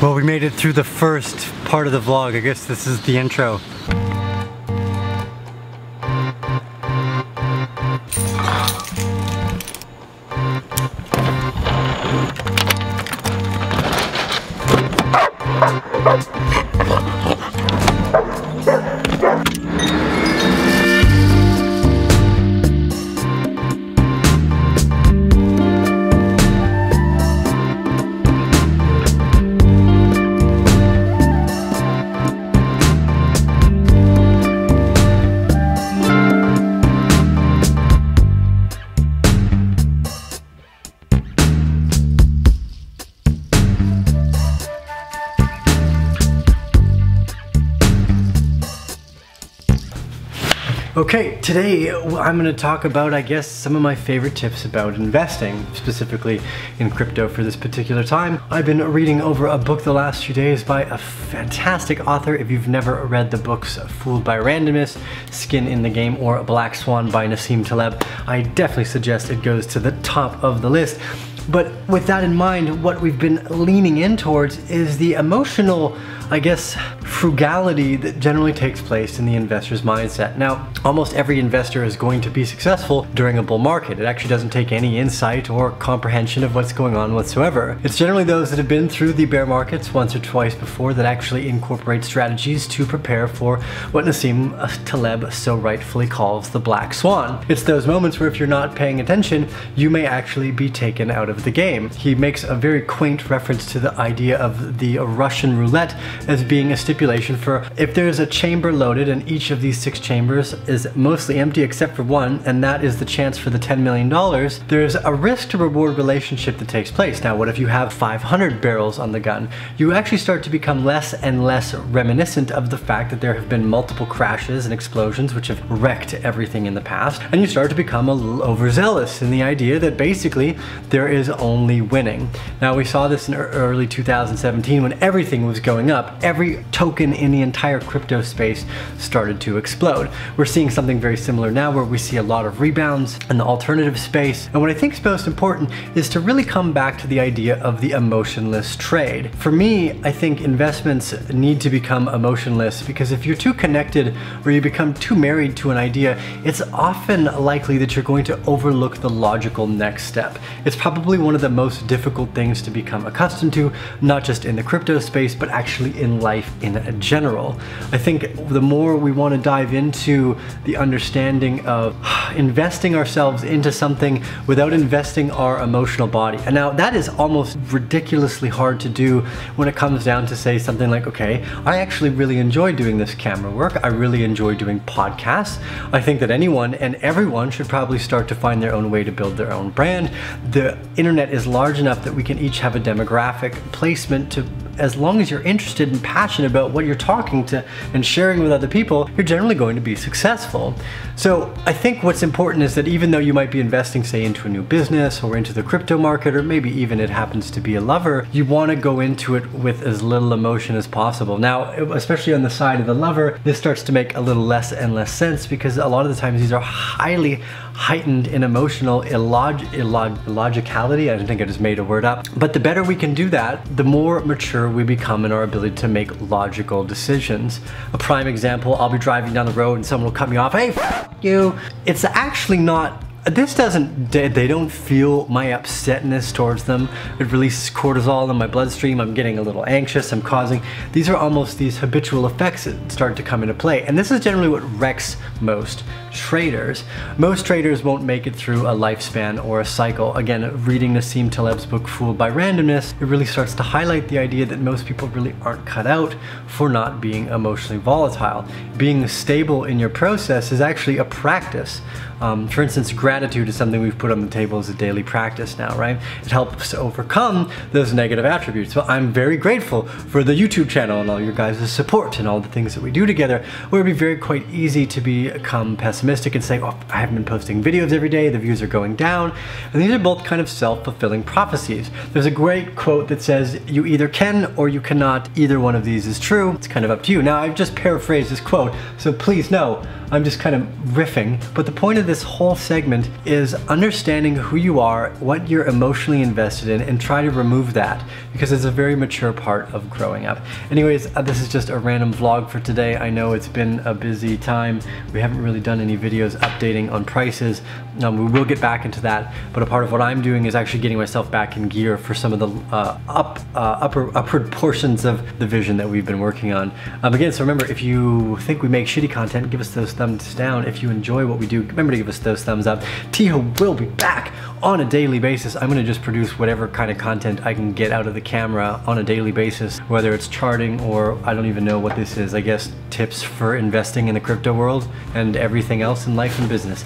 Well, we made it through the first part of the vlog. I guess this is the intro. Okay, today I'm going to talk about, I guess, some of my favorite tips about investing, specifically in crypto for this particular time. I've been reading over a book the last few days by a fantastic author. If you've never read the books Fooled by Randomness, Skin in the Game, or Black Swan by Nassim Taleb, I definitely suggest it goes to the top of the list. But with that in mind, what we've been leaning in towards is the emotional, I guess, frugality that generally takes place in the investor's mindset. Now, almost every investor is going to be successful during a bull market. It actually doesn't take any insight or comprehension of what's going on whatsoever. It's generally those that have been through the bear markets once or twice before that actually incorporate strategies to prepare for what Nassim Taleb so rightfully calls the black swan. It's those moments where if you're not paying attention, you may actually be taken out of the game. He makes a very quaint reference to the idea of the Russian roulette as being a stipulation for if there's a chamber loaded and each of these 6 chambers is mostly empty except for one, and that is the chance for the $10 million, there's a risk to reward relationship that takes place. Now, what if you have 500 barrels on the gun? You actually start to become less and less reminiscent of the fact that there have been multiple crashes and explosions which have wrecked everything in the past, and you start to become a little overzealous in the idea that basically there is only winning. Now, we saw this in early 2017 when everything was going up. Every token in the entire crypto space started to explode. We're seeing something very similar now where we see a lot of rebounds in the alternative space. And what I think is most important is to really come back to the idea of the emotionless trade. For me, I think investments need to become emotionless because if you're too connected or you become too married to an idea, it's often likely that you're going to overlook the logical next step. It's probably one of the most difficult things to become accustomed to, not just in the crypto space, but actually in life in general. I think the more we want to dive into the understanding of investing ourselves into something without investing our emotional body. And now that is almost ridiculously hard to do when it comes down to say something like, okay, I actually really enjoy doing this camera work. I really enjoy doing podcasts. I think that anyone and everyone should probably start to find their own way to build their own brand. The internet is large enough that we can each have a demographic placement to, as long as you're interested and passionate about what you're talking to and sharing with other people, you're generally going to be successful. So I think what's important is that even though you might be investing, say, into a new business or into the crypto market, or maybe even it happens to be a lover, you want to go into it with as little emotion as possible. Now, especially on the side of the lover, this starts to make a little less and less sense because a lot of the times these are highly heightened in emotional illogicality. I think I just made a word up. But the better we can do that, the more mature we become in our ability to make logical decisions. A prime example, I'll be driving down the road and someone will cut me off. Hey, f you. It's actually not, this doesn't, they don't feel my upsetness towards them. It releases cortisol in my bloodstream. I'm getting a little anxious. I'm causing, these are almost these habitual effects that start to come into play. And this is generally what wrecks most traders. Most traders won't make it through a lifespan or a cycle. Again, reading Nassim Taleb's book Fooled by Randomness, it really starts to highlight the idea that most people really aren't cut out for not being emotionally volatile. Being stable in your process is actually a practice. For instance, gratitude is something we've put on the table as a daily practice now, right? It helps overcome those negative attributes. So I'm very grateful for the YouTube channel and all your guys' support and all the things that we do together, where it'd be very quite easy to become pessimistic and say, oh, I haven't been posting videos every day, the views are going down. And these are both kind of self-fulfilling prophecies. There's a great quote that says, you either can or you cannot, either one of these is true. It's kind of up to you. Now, I've just paraphrased this quote, so please know, I'm just kind of riffing. But the point of this whole segment is understanding who you are, what you're emotionally invested in, and try to remove that, because it's a very mature part of growing up. Anyways, this is just a random vlog for today. I know it's been a busy time. We haven't really done any videos updating on prices. We will get back into that, but a part of what I'm doing is actually getting myself back in gear for some of the upward portions of the vision that we've been working on. Again, so remember, if you think we make shitty content, give us those thumbs down. If you enjoy what we do, remember to give us those thumbs up. Tiho will be back on a daily basis. I'm gonna just produce whatever kind of content I can get out of the camera on a daily basis, whether it's charting or I don't even know what this is. I guess tips for investing in the crypto world and everything else in life and business.